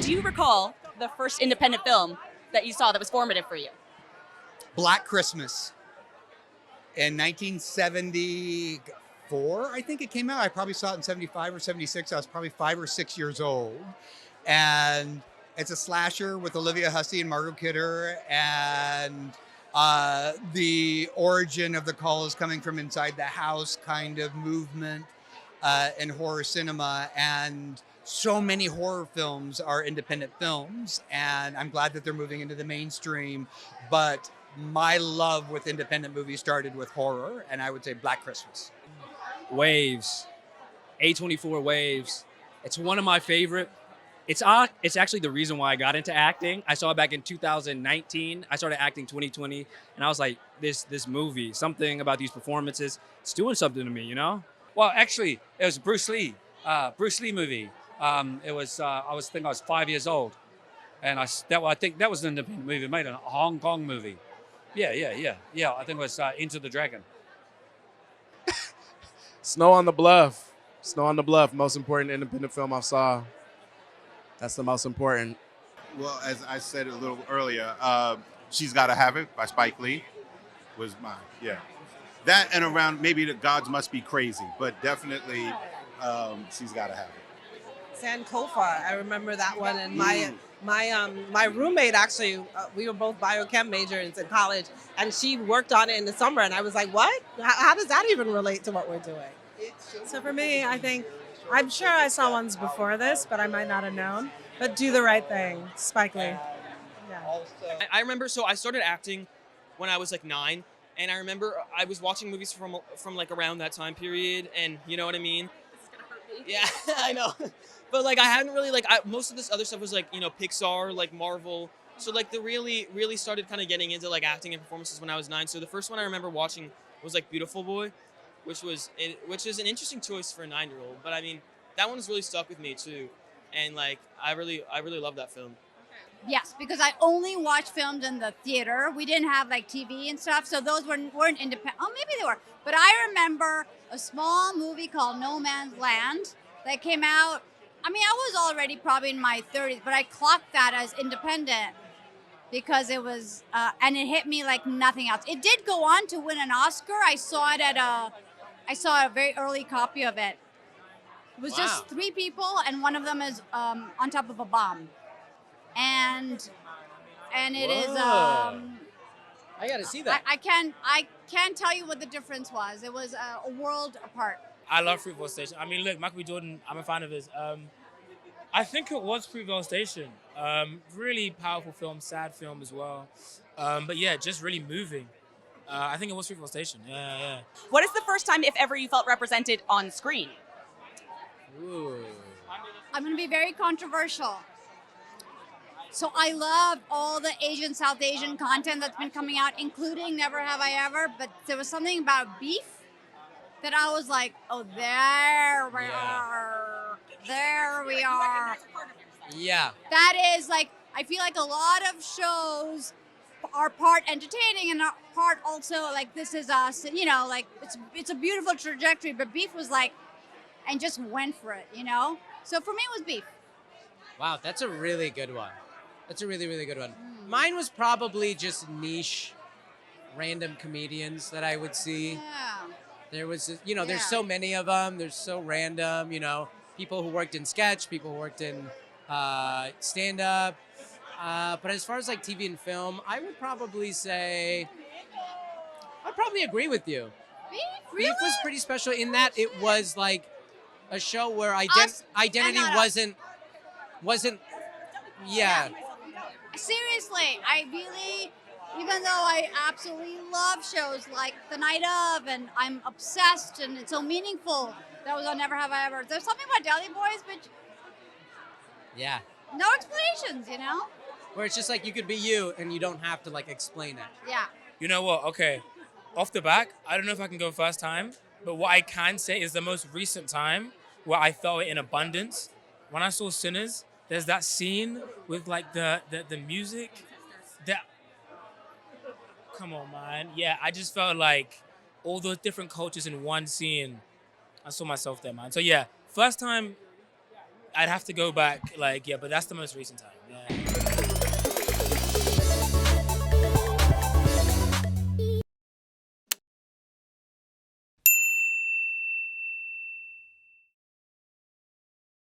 Do you recall the first independent film that you saw that was formative for you? Black Christmas in 1974, I think it came out. I probably saw it in 75 or 76. I was probably 5 or 6 years old. And it's a slasher with Olivia Hussey and Margot Kidder. And the origin of the call is coming from inside the house kind of movement in horror cinema. And so many horror films are independent films. And I'm glad that they're moving into the mainstream. But my love with independent movies started with horror, and I would say Black Christmas. Waves. A24 Waves. It's one of my favorite. It's actually the reason why I got into acting. I saw it back in 2019. I started acting 2020, and I was like, this movie, something about these performances, it's doing something to me, you know? Well, actually, it was Bruce Lee movie. I was 5 years old, and I think that was an independent movie made, a Hong Kong movie. Yeah. I think it was Into the Dragon. Snow on the Bluff. Snow on the Bluff, most important independent film I saw. That's the most important. Well, as I said a little earlier, She's Gotta Have It by Spike Lee was mine. Yeah. That and around maybe The Gods Must Be Crazy, but definitely She's Gotta Have It. Sankofa, I remember that one, and my roommate actually, we were both biochem majors in college, and she worked on it in the summer, and I was like, what? How does that even relate to what we're doing? So for me, I'm sure I saw ones before this, but I might not have known. But Do the Right Thing, Spike Lee. Yeah. I remember, so I started acting when I was like 9, and I remember I was watching movies from like around that time period, and you know what I mean? This is gonna hurt me. Yeah, I know. But like I hadn't really most of this other stuff was like, you know, Pixar, like Marvel. So like the really started kind of getting into like acting and performances when I was 9. So the first one I remember watching was like Beautiful Boy, which is an interesting choice for a 9-year-old. But I mean, that one's really stuck with me too. And like I really love that film. Yes, because I only watched films in the theater. We didn't have like TV and stuff, so those weren't independent. Oh, maybe they were. But I remember a small movie called No Man's Land that came out. I mean, I was already probably in my 30s, but I clocked that as independent because it was, and it hit me like nothing else. It did go on to win an Oscar. I saw a very early copy of it. It was just 3 people, and one of them is on top of a bomb. And it is. I got to see that. I can't tell you what the difference was. It was a world apart. I love Fruitvale Station. I mean, look, Michael B. Jordan, I'm a fan of his. I think it was Fruitvale Station. Really powerful film, sad film as well. But yeah, just really moving. I think it was Fruitvale Station. Yeah. What is the first time, if ever, you felt represented on screen? Ooh. I'm going to be very controversial. So I love all the South Asian content that's been coming out, including Never Have I Ever. But there was something about beef that I was like, oh, there we are. There we are. Yeah. That is like, I feel like a lot of shows are part entertaining and part also like This Is Us. You know, like it's a beautiful trajectory, but Beef was like, and just went for it, you know? So for me, it was Beef. Wow, that's a really good one. That's a really, really good one. Mine was probably just niche, random comedians that I would see. Yeah. There was, there's so many of them. They're so random, people who worked in sketch, people who worked in stand-up. But as far as like TV and film, I would probably say, I'd probably agree with you. Beef? Really? Beef was pretty special in that it was like a show where identity wasn't, yeah. Seriously, I really, even though I absolutely love shows like The Night Of, and I'm obsessed, and it's so meaningful, that was on Never Have I Ever. There's something about Delhi Boys, but Yeah. no explanations, you know? Where it's just like you could be you and you don't have to like explain it. Yeah. You know what? Okay. Off the back, I don't know if I can go first time, but what I can say is the most recent time where I felt it in abundance. When I saw Sinners, there's that scene with like the music that, come on, man. Yeah, I just felt like all those different cultures in one scene. I saw myself there, man. So yeah, first time, I'd have to go back, like, yeah, but that's the most recent time. Yeah.